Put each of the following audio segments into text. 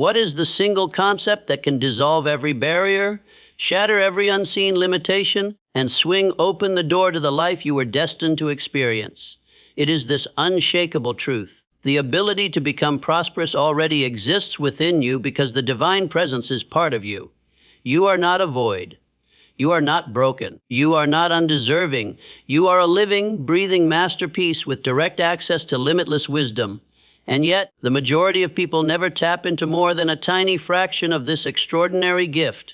What is the single concept that can dissolve every barrier, shatter every unseen limitation, and swing open the door to the life you were destined to experience? It is this unshakable truth. The ability to become prosperous already exists within you because the divine presence is part of you. You are not a void. You are not broken. You are not undeserving. You are a living, breathing masterpiece with direct access to limitless wisdom. And yet, the majority of people never tap into more than a tiny fraction of this extraordinary gift.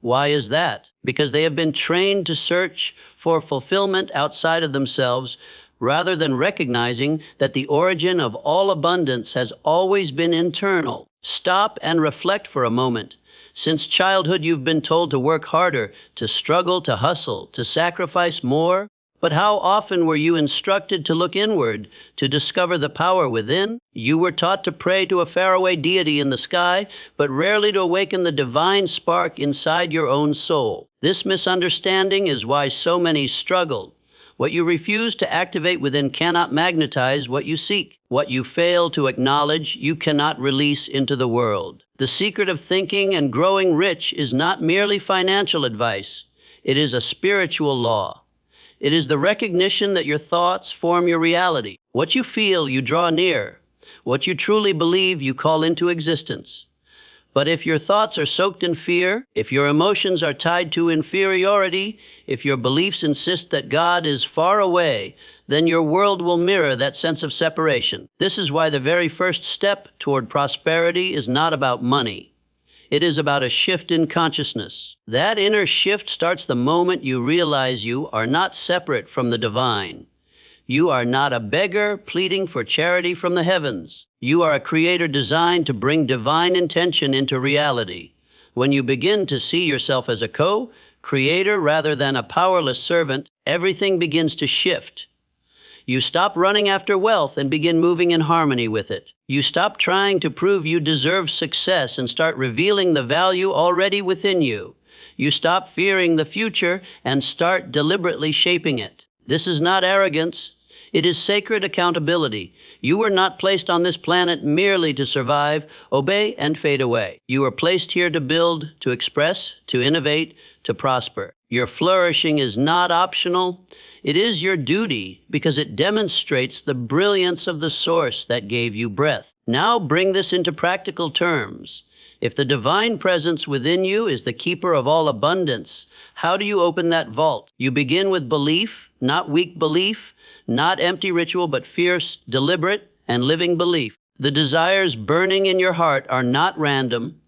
Why is that? Because they have been trained to search for fulfillment outside of themselves, rather than recognizing that the origin of all abundance has always been internal. Stop and reflect for a moment. Since childhood, you've been told to work harder, to struggle, to hustle, to sacrifice more. But how often were you instructed to look inward, to discover the power within? You were taught to pray to a faraway deity in the sky, but rarely to awaken the divine spark inside your own soul. This misunderstanding is why so many struggle. What you refuse to activate within cannot magnetize what you seek. What you fail to acknowledge, you cannot release into the world. The secret of thinking and growing rich is not merely financial advice. It is a spiritual law. It is the recognition that your thoughts form your reality. What you feel, you draw near. What you truly believe, you call into existence. But if your thoughts are soaked in fear, if your emotions are tied to inferiority, if your beliefs insist that God is far away, then your world will mirror that sense of separation. This is why the very first step toward prosperity is not about money. It is about a shift in consciousness. That inner shift starts the moment you realize you are not separate from the divine. You are not a beggar pleading for charity from the heavens. You are a creator designed to bring divine intention into reality. When you begin to see yourself as a co-creator rather than a powerless servant, everything begins to shift. You stop running after wealth and begin moving in harmony with it. You stop trying to prove you deserve success and start revealing the value already within you. You stop fearing the future and start deliberately shaping it. This is not arrogance. It is sacred accountability. You were not placed on this planet merely to survive, obey, and fade away. You were placed here to build, to express, to innovate, to prosper. Your flourishing is not optional. It is your duty because it demonstrates the brilliance of the source that gave you breath. Now bring this into practical terms. If the divine presence within you is the keeper of all abundance, how do you open that vault? You begin with belief, not weak belief, not empty ritual, but fierce, deliberate, and living belief. The desires burning in your heart are not random.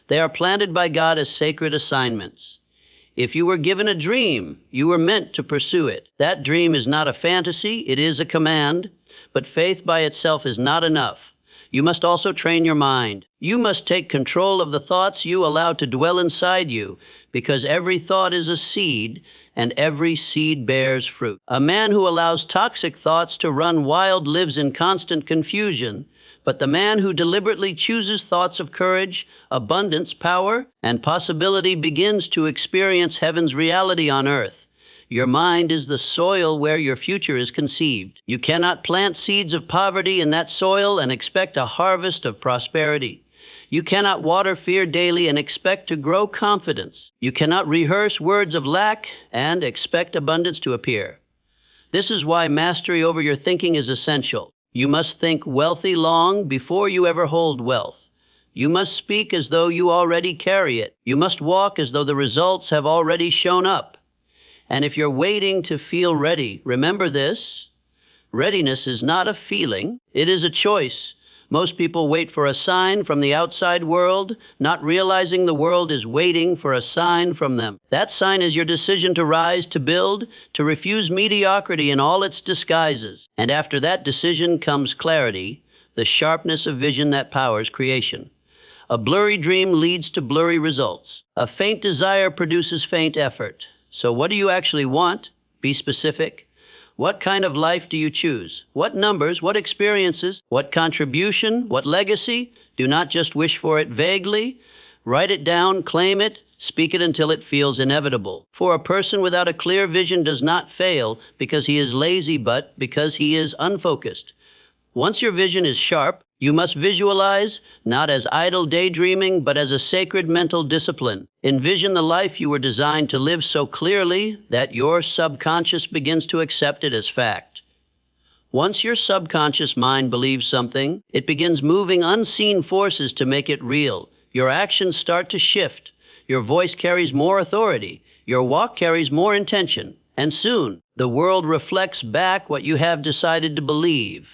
They are planted by God as sacred assignments. If you were given a dream, you were meant to pursue it. That dream is not a fantasy, it is a command, but faith by itself is not enough. You must also train your mind. You must take control of the thoughts you allow to dwell inside you, because every thought is a seed, and every seed bears fruit. A man who allows toxic thoughts to run wild lives in constant confusion, but the man who deliberately chooses thoughts of courage, abundance, power, and possibility begins to experience heaven's reality on earth. Your mind is the soil where your future is conceived. You cannot plant seeds of poverty in that soil and expect a harvest of prosperity. You cannot water fear daily and expect to grow confidence. You cannot rehearse words of lack and expect abundance to appear. This is why mastery over your thinking is essential. You must think wealthy long before you ever hold wealth. You must speak as though you already carry it. You must walk as though the results have already shown up. And if you're waiting to feel ready, remember this: readiness is not a feeling, it is a choice. Most people wait for a sign from the outside world, not realizing the world is waiting for a sign from them. That sign is your decision to rise, to build, to refuse mediocrity in all its disguises. And after that decision comes clarity, the sharpness of vision that powers creation. A blurry dream leads to blurry results. A faint desire produces faint effort. So what do you actually want? Be specific. What kind of life do you choose? What numbers, what experiences, what contribution, what legacy? Do not just wish for it vaguely. Write it down, claim it, speak it until it feels inevitable. For a person without a clear vision does not fail because he is lazy, but because he is unfocused. Once your vision is sharp, you must visualize, not as idle daydreaming, but as a sacred mental discipline. Envision the life you were designed to live so clearly that your subconscious begins to accept it as fact. Once your subconscious mind believes something, it begins moving unseen forces to make it real. Your actions start to shift. Your voice carries more authority. Your walk carries more intention. And soon, the world reflects back what you have decided to believe.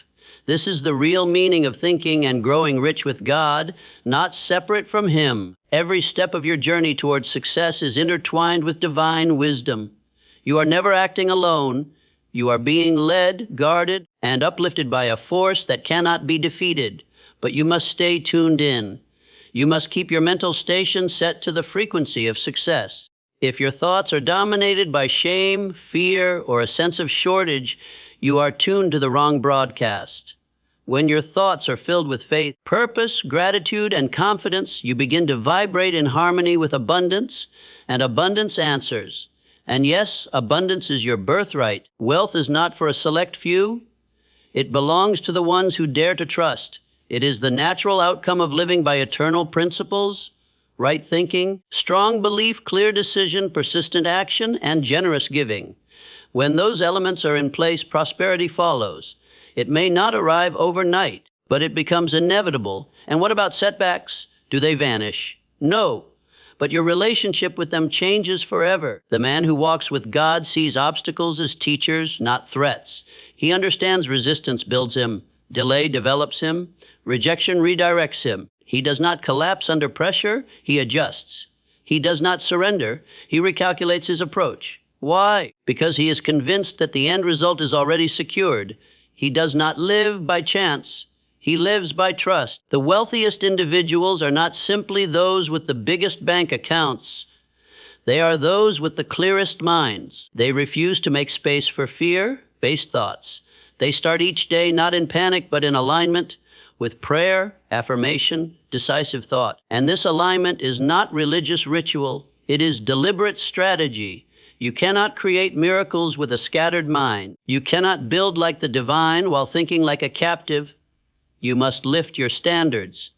This is the real meaning of thinking and growing rich with God, not separate from Him. Every step of your journey towards success is intertwined with divine wisdom. You are never acting alone. You are being led, guarded, and uplifted by a force that cannot be defeated. But you must stay tuned in. You must keep your mental station set to the frequency of success. If your thoughts are dominated by shame, fear, or a sense of shortage, you are tuned to the wrong broadcast. When your thoughts are filled with faith, purpose, gratitude, and confidence, you begin to vibrate in harmony with abundance, and abundance answers. And yes, abundance is your birthright. Wealth is not for a select few. It belongs to the ones who dare to trust. It is the natural outcome of living by eternal principles, right thinking, strong belief, clear decision, persistent action, and generous giving. When those elements are in place, prosperity follows. It may not arrive overnight, but it becomes inevitable. And what about setbacks? Do they vanish? No, but your relationship with them changes forever. The man who walks with God sees obstacles as teachers, not threats. He understands resistance builds him, delay develops him, rejection redirects him. He does not collapse under pressure, he adjusts. He does not surrender, he recalculates his approach. Why? Because he is convinced that the end result is already secured. He does not live by chance. He lives by trust. The wealthiest individuals are not simply those with the biggest bank accounts. They are those with the clearest minds. They refuse to make space for fear-based thoughts. They start each day not in panic but in alignment with prayer, affirmation, decisive thought. And this alignment is not religious ritual. It is deliberate strategy. You cannot create miracles with a scattered mind. You cannot build like the divine while thinking like a captive. You must lift your standards.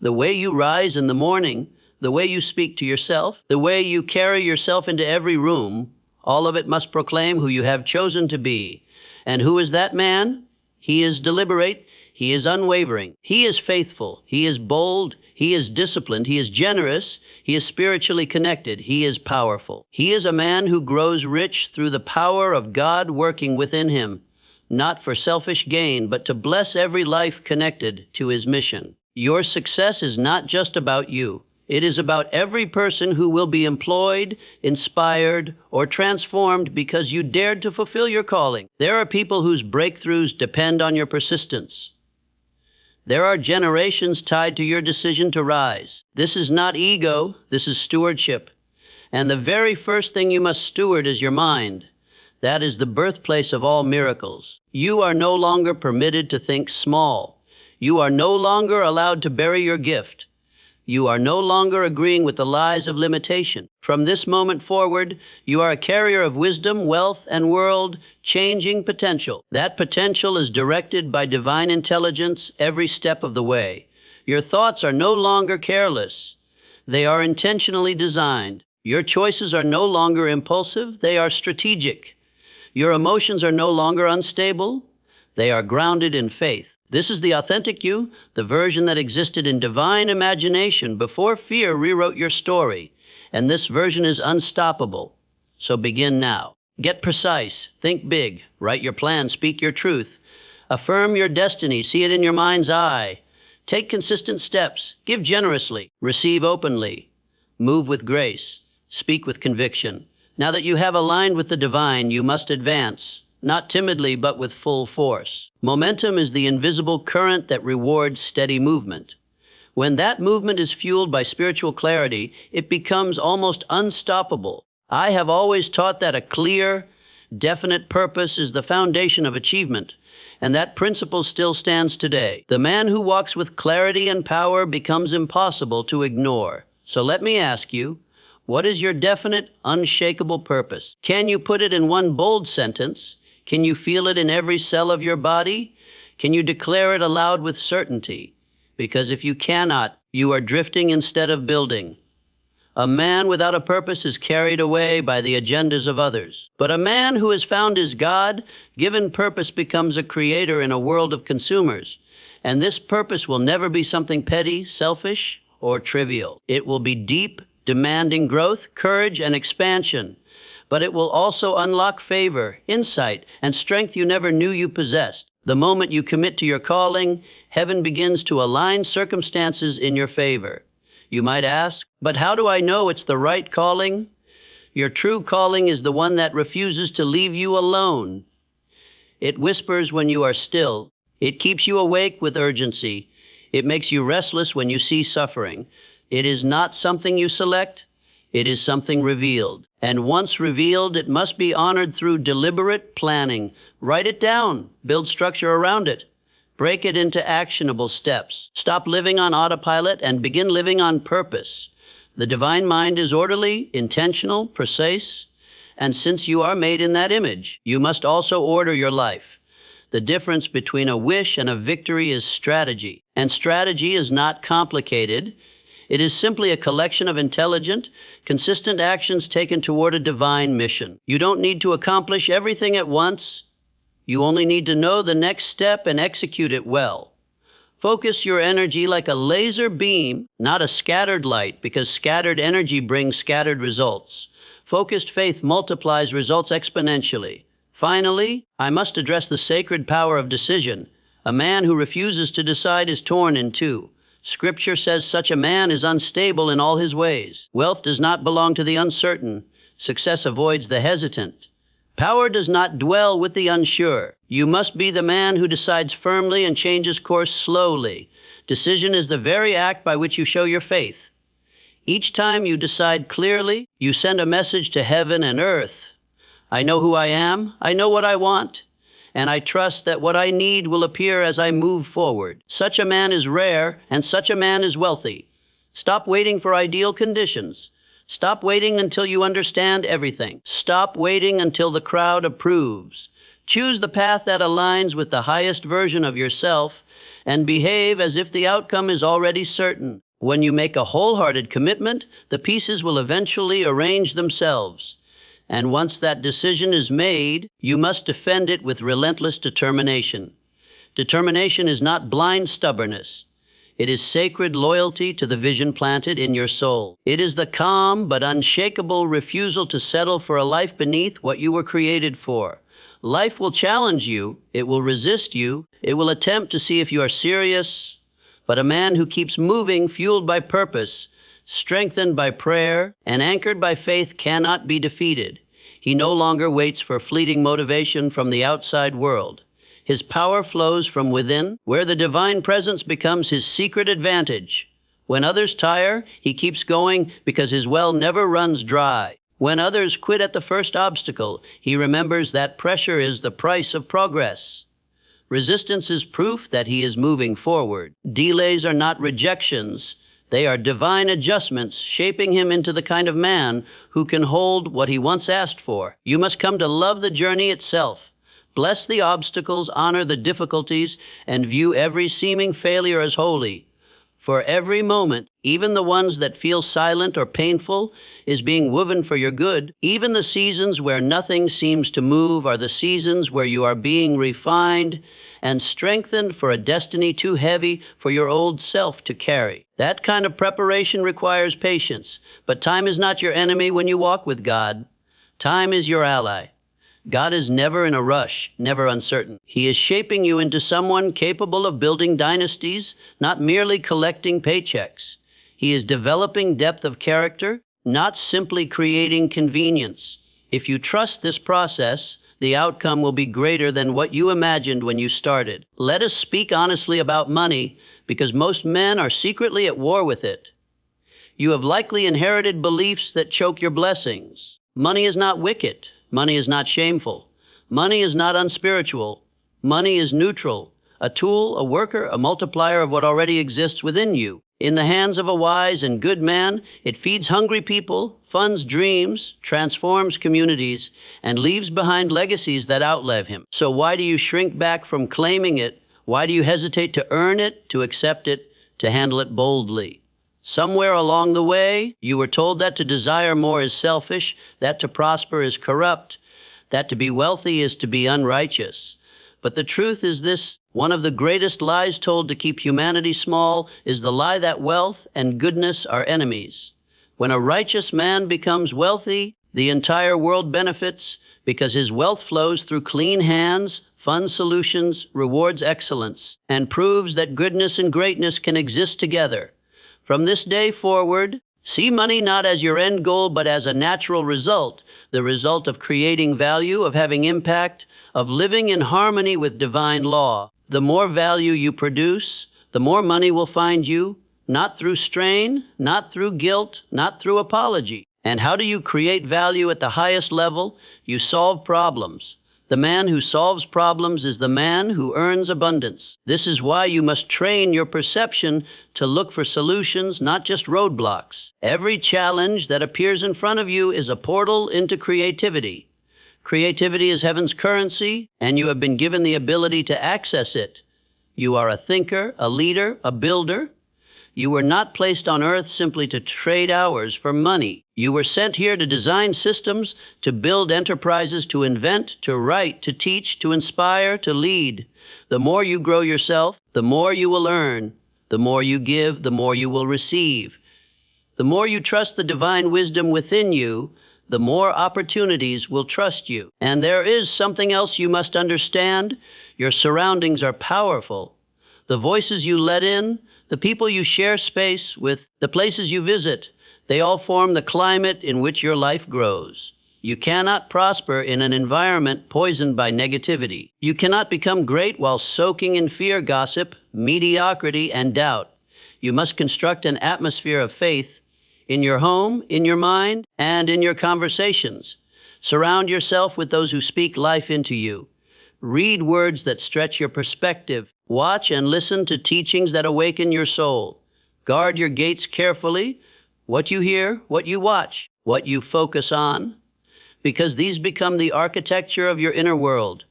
The way you rise in the morning, the way you speak to yourself, the way you carry yourself into every room, all of it must proclaim who you have chosen to be. And who is that man? He is deliberate. He is unwavering. He is faithful. He is bold. He is disciplined. He is generous. He is spiritually connected. He is powerful. He is a man who grows rich through the power of God working within him, not for selfish gain, but to bless every life connected to his mission. Your success is not just about you. It is about every person who will be employed, inspired, or transformed because you dared to fulfill your calling. There are people whose breakthroughs depend on your persistence. There are generations tied to your decision to rise. This is not ego, this is stewardship. And the very first thing you must steward is your mind. That is the birthplace of all miracles. You are no longer permitted to think small. You are no longer allowed to bury your gift. You are no longer agreeing with the lies of limitation. From this moment forward, you are a carrier of wisdom, wealth, and world-changing potential. That potential is directed by divine intelligence every step of the way. Your thoughts are no longer careless. They are intentionally designed. Your choices are no longer impulsive. They are strategic. Your emotions are no longer unstable. They are grounded in faith. This is the authentic you, the version that existed in divine imagination before fear rewrote your story. And this version is unstoppable. So begin now. Get precise. Think big. Write your plan. Speak your truth. Affirm your destiny. See it in your mind's eye. Take consistent steps. Give generously. Receive openly. Move with grace. Speak with conviction. Now that you have aligned with the divine, you must advance. Not timidly, but with full force. Momentum is the invisible current that rewards steady movement. When that movement is fueled by spiritual clarity, it becomes almost unstoppable. I have always taught that a clear, definite purpose is the foundation of achievement, and that principle still stands today. The man who walks with clarity and power becomes impossible to ignore. So let me ask you, what is your definite, unshakable purpose? Can you put it in one bold sentence? Can you feel it in every cell of your body? Can you declare it aloud with certainty? Because if you cannot, you are drifting instead of building. A man without a purpose is carried away by the agendas of others. But a man who has found his God, given purpose, becomes a creator in a world of consumers. And this purpose will never be something petty, selfish, or trivial. It will be deep, demanding growth, courage, and expansion. But it will also unlock favor, insight, and strength you never knew you possessed. The moment you commit to your calling, heaven begins to align circumstances in your favor. You might ask, but how do I know it's the right calling? Your true calling is the one that refuses to leave you alone. It whispers when you are still. It keeps you awake with urgency. It makes you restless when you see suffering. It is not something you select. It is something revealed. And once revealed, it must be honored through deliberate planning. Write it down. Build structure around it. Break it into actionable steps. Stop living on autopilot and begin living on purpose. The divine mind is orderly, intentional, precise, and since you are made in that image, you must also order your life. The difference between a wish and a victory is strategy. And strategy is not complicated. It is simply a collection of intelligent, consistent actions taken toward a divine mission. You don't need to accomplish everything at once. You only need to know the next step and execute it well. Focus your energy like a laser beam, not a scattered light, because scattered energy brings scattered results. Focused faith multiplies results exponentially. Finally, I must address the sacred power of decision. A man who refuses to decide is torn in two. Scripture says such a man is unstable in all his ways. Wealth does not belong to the uncertain. Success avoids the hesitant. Power does not dwell with the unsure. You must be the man who decides firmly and changes course slowly. Decision is the very act by which you show your faith. Each time you decide clearly, you send a message to heaven and earth. I know who I am, I know what I want, and I trust that what I need will appear as I move forward. Such a man is rare, and such a man is wealthy. Stop waiting for ideal conditions. Stop waiting until you understand everything. Stop waiting until the crowd approves. Choose the path that aligns with the highest version of yourself and behave as if the outcome is already certain. When you make a wholehearted commitment, the pieces will eventually arrange themselves. And once that decision is made, you must defend it with relentless determination. Determination is not blind stubbornness. It is sacred loyalty to the vision planted in your soul. It is the calm but unshakable refusal to settle for a life beneath what you were created for. Life will challenge you. It will resist you. It will attempt to see if you are serious. But a man who keeps moving, fueled by purpose, strengthened by prayer, and anchored by faith cannot be defeated. He no longer waits for fleeting motivation from the outside world. His power flows from within, where the divine presence becomes his secret advantage. When others tire, he keeps going because his well never runs dry. When others quit at the first obstacle, he remembers that pressure is the price of progress. Resistance is proof that he is moving forward. Delays are not rejections. They are divine adjustments, shaping him into the kind of man who can hold what he once asked for. You must come to love the journey itself. Bless the obstacles, honor the difficulties, and view every seeming failure as holy. For every moment, even the ones that feel silent or painful, is being woven for your good. Even the seasons where nothing seems to move are the seasons where you are being refined and strengthened for a destiny too heavy for your old self to carry. That kind of preparation requires patience, but time is not your enemy when you walk with God. Time is your ally. God is never in a rush, never uncertain. He is shaping you into someone capable of building dynasties, not merely collecting paychecks. He is developing depth of character, not simply creating convenience. If you trust this process, the outcome will be greater than what you imagined when you started. Let us speak honestly about money, because most men are secretly at war with it. You have likely inherited beliefs that choke your blessings. Money is not wicked. Money is not shameful. Money is not unspiritual. Money is neutral, a tool, a worker, a multiplier of what already exists within you. In the hands of a wise and good man, it feeds hungry people, funds dreams, transforms communities, and leaves behind legacies that outlive him. So why do you shrink back from claiming it Why do you hesitate to earn it, to accept it, to handle it boldly? Somewhere along the way, you were told that to desire more is selfish, that to prosper is corrupt, that to be wealthy is to be unrighteous. But the truth is this: one of the greatest lies told to keep humanity small is the lie that wealth and goodness are enemies. When a righteous man becomes wealthy, the entire world benefits because his wealth flows through clean hands, funds solutions, rewards excellence, and proves that goodness and greatness can exist together. From this day forward, see money not as your end goal, but as a natural result, the result of creating value, of having impact, of living in harmony with divine law. The more value you produce, the more money will find you, not through strain, not through guilt, not through apology. And how do you create value at the highest level? You solve problems. The man who solves problems is the man who earns abundance. This is why you must train your perception to look for solutions, not just roadblocks. Every challenge that appears in front of you is a portal into creativity. Creativity is heaven's currency, and you have been given the ability to access it. You are a thinker, a leader, a builder. You were not placed on earth simply to trade hours for money. You were sent here to design systems, to build enterprises, to invent, to write, to teach, to inspire, to lead. The more you grow yourself, the more you will earn. The more you give, the more you will receive. The more you trust the divine wisdom within you, the more opportunities will trust you. And there is something else you must understand. Your surroundings are powerful. The voices you let in, the people you share space with, the places you visit, they all form the climate in which your life grows. You cannot prosper in an environment poisoned by negativity. You cannot become great while soaking in fear, gossip, mediocrity, and doubt. You must construct an atmosphere of faith in your home, in your mind, and in your conversations. Surround yourself with those who speak life into you. Read words that stretch your perspective. Watch and listen to teachings that awaken your soul. Guard your gates carefully. What you hear, what you watch, what you focus on, because these become the architecture of your inner world,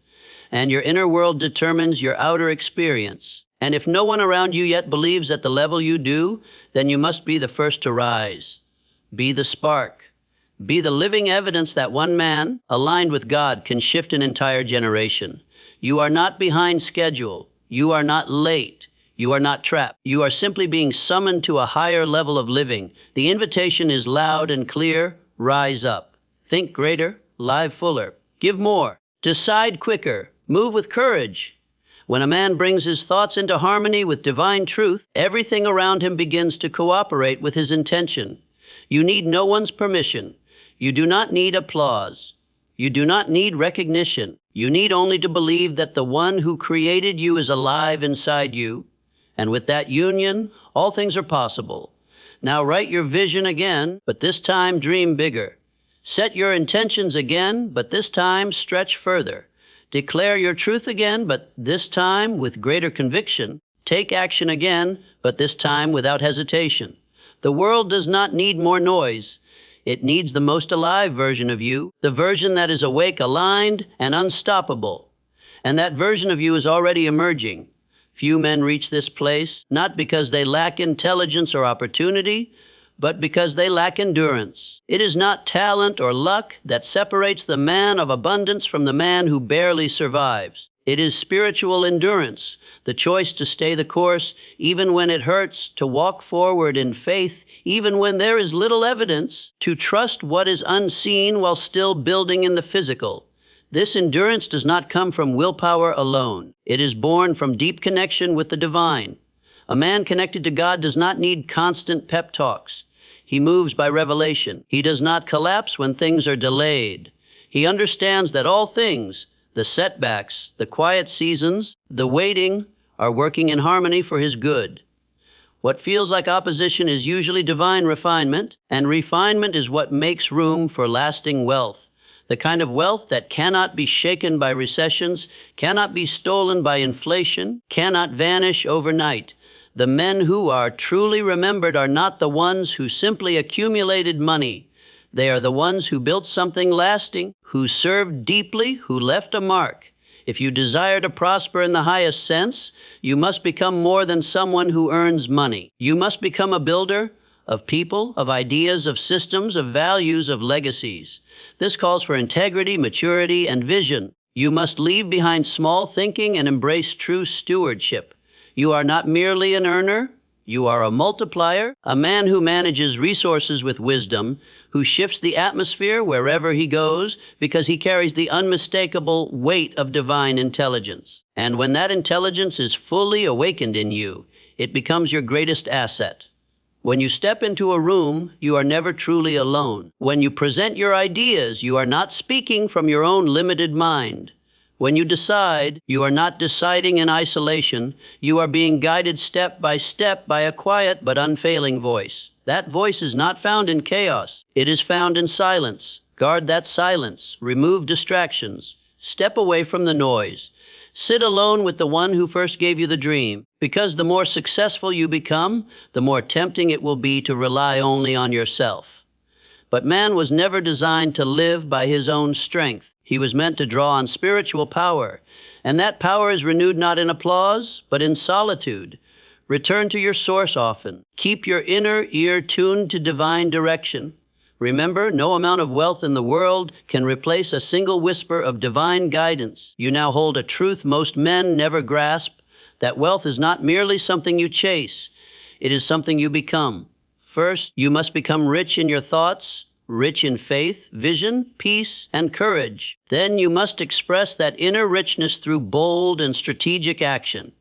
and your inner world determines your outer experience. And if no one around you yet believes at the level you do, then you must be the first to rise. Be the spark. Be the living evidence that one man, aligned with God, can shift an entire generation. You are not behind schedule. You are not late. You are not trapped. You are simply being summoned to a higher level of living. The invitation is loud and clear. Rise up. Think greater. Live fuller. Give more. Decide quicker. Move with courage. When a man brings his thoughts into harmony with divine truth, everything around him begins to cooperate with his intention. You need no one's permission. You do not need applause. You do not need recognition. You need only to believe that the one who created you is alive inside you. And with that union, all things are possible. Now write your vision again, but this time dream bigger. Set your intentions again, but this time stretch further. Declare your truth again, but this time with greater conviction. Take action again, but this time without hesitation. The world does not need more noise. It needs the most alive version of you, the version that is awake, aligned, and unstoppable. And that version of you is already emerging. Few men reach this place, not because they lack intelligence or opportunity, but because they lack endurance. It is not talent or luck that separates the man of abundance from the man who barely survives. It is spiritual endurance, the choice to stay the course even when it hurts, to walk forward in faith even when there is little evidence, to trust what is unseen while still building in the physical. This endurance does not come from willpower alone. It is born from deep connection with the divine. A man connected to God does not need constant pep talks. He moves by revelation. He does not collapse when things are delayed. He understands that all things, the setbacks, the quiet seasons, the waiting, are working in harmony for his good. What feels like opposition is usually divine refinement, and refinement is what makes room for lasting wealth. The kind of wealth that cannot be shaken by recessions, cannot be stolen by inflation, cannot vanish overnight. The men who are truly remembered are not the ones who simply accumulated money. They are the ones who built something lasting, who served deeply, who left a mark. If you desire to prosper in the highest sense, you must become more than someone who earns money. You must become a builder of people, of ideas, of systems, of values, of legacies. This calls for integrity, maturity, and vision. You must leave behind small thinking and embrace true stewardship. You are not merely an earner, you are a multiplier, a man who manages resources with wisdom, who shifts the atmosphere wherever he goes because he carries the unmistakable weight of divine intelligence. And when that intelligence is fully awakened in you, it becomes your greatest asset. When you step into a room, you are never truly alone. When you present your ideas, you are not speaking from your own limited mind. When you decide, you are not deciding in isolation. You are being guided step by a quiet but unfailing voice. That voice is not found in chaos. It is found in silence. Guard that silence. Remove distractions. Step away from the noise. Sit alone with the one who first gave you the dream, because the more successful you become, the more tempting it will be to rely only on yourself. But man was never designed to live by his own strength. He was meant to draw on spiritual power, and that power is renewed not in applause, but in solitude. Return to your source often. Keep your inner ear tuned to divine direction. Remember, no amount of wealth in the world can replace a single whisper of divine guidance. You now hold a truth most men never grasp, that wealth is not merely something you chase. It is something you become. First, you must become rich in your thoughts, rich in faith, vision, peace, and courage. Then you must express that inner richness through bold and strategic action.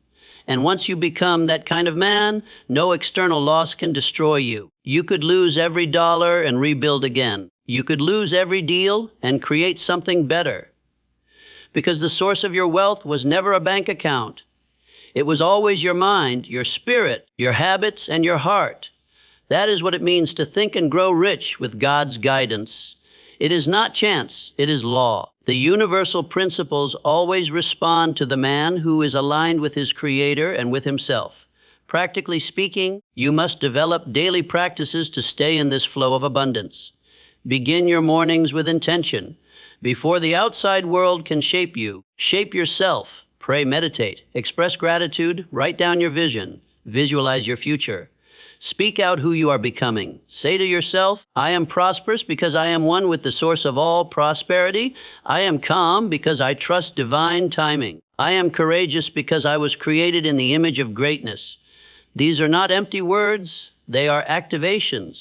And once you become that kind of man, no external loss can destroy you. You could lose every dollar and rebuild again. You could lose every deal and create something better. Because the source of your wealth was never a bank account. It was always your mind, your spirit, your habits, and your heart. That is what it means to think and grow rich with God's guidance. It is not chance, it is law. The universal principles always respond to the man who is aligned with his Creator and with himself. Practically speaking, you must develop daily practices to stay in this flow of abundance. Begin your mornings with intention. Before the outside world can shape you, shape yourself. Pray, meditate, express gratitude, write down your vision, visualize your future. Speak out who you are becoming. Say to yourself, I am prosperous because I am one with the source of all prosperity. I am calm because I trust divine timing. I am courageous because I was created in the image of greatness. These are not empty words, they are activations.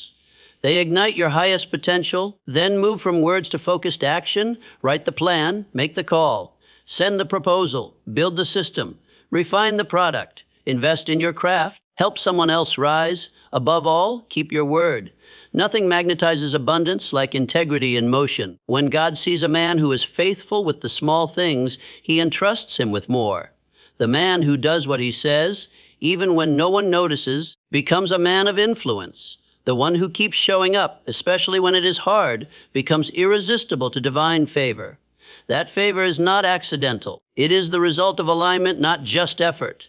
They ignite your highest potential, then move from words to focused action. Write the plan, make the call, send the proposal, build the system, refine the product, invest in your craft, help someone else rise. Above all, keep your word. Nothing magnetizes abundance like integrity in motion. When God sees a man who is faithful with the small things, he entrusts him with more. The man who does what he says, even when no one notices, becomes a man of influence. The one who keeps showing up, especially when it is hard, becomes irresistible to divine favor. That favor is not accidental. It is the result of alignment, not just effort.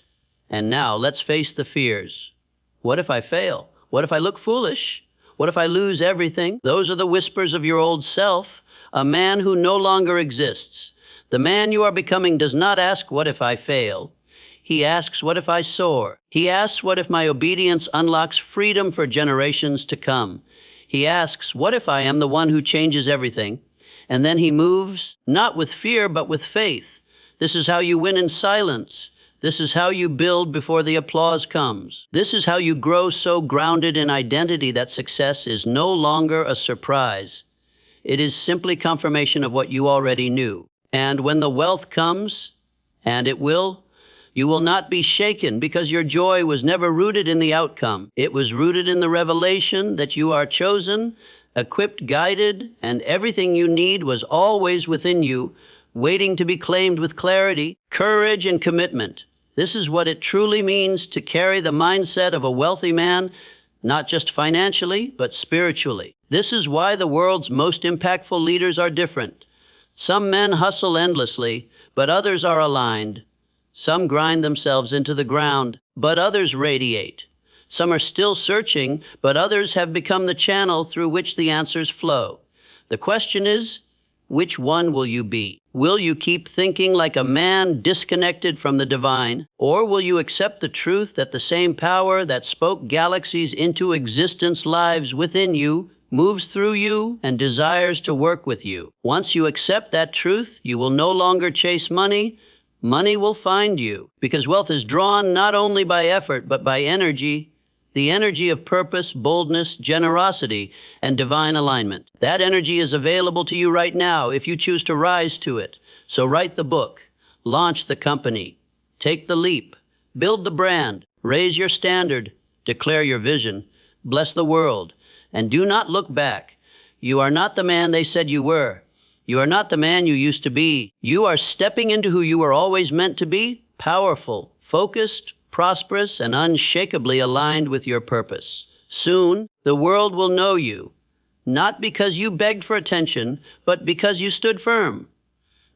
And now, let's face the fears. What if I fail? What if I look foolish? What if I lose everything? Those are the whispers of your old self, a man who no longer exists. The man you are becoming does not ask, what if I fail? He asks, what if I soar? He asks, what if my obedience unlocks freedom for generations to come? He asks, what if I am the one who changes everything? And then he moves, not with fear, but with faith. This is how you win in silence. This is how you build before the applause comes. This is how you grow so grounded in identity that success is no longer a surprise. It is simply confirmation of what you already knew. And when the wealth comes, and it will, you will not be shaken because your joy was never rooted in the outcome. It was rooted in the revelation that you are chosen, equipped, guided, and everything you need was always within you, waiting to be claimed with clarity, courage, and commitment. This is what it truly means to carry the mindset of a wealthy man, not just financially, but spiritually. This is why the world's most impactful leaders are different. Some men hustle endlessly, but others are aligned. Some grind themselves into the ground, but others radiate. Some are still searching, but others have become the channel through which the answers flow. The question is, Which one will you be? Will you keep thinking like a man disconnected from the divine, or will you accept the truth that the same power that spoke galaxies into existence lives within you, moves through you, and desires to work with you? Once you accept that truth, you will no longer chase money. Money will find you, because wealth is drawn not only by effort, but by energy, the energy of purpose, boldness, generosity, and divine alignment. That energy is available to you right now if you choose to rise to it. So write the book, launch the company, take the leap, build the brand, raise your standard, declare your vision, bless the world, and do not look back. You are not the man they said you were. You are not the man you used to be. You are stepping into who you were always meant to be, powerful, focused, prosperous, and unshakably aligned with your purpose. Soon, the world will know you, not because you begged for attention, but because you stood firm.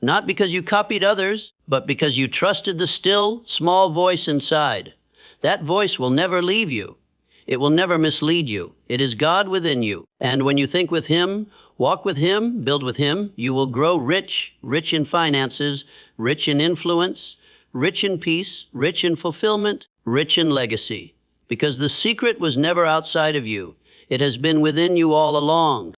Not because you copied others, but because you trusted the still, small voice inside. That voice will never leave you. It will never mislead you. It is God within you. And when you think with Him, walk with Him, build with Him, you will grow rich, rich in finances, rich in influence, rich in peace, rich in fulfillment, rich in legacy. Because the secret was never outside of you. It has been within you all along.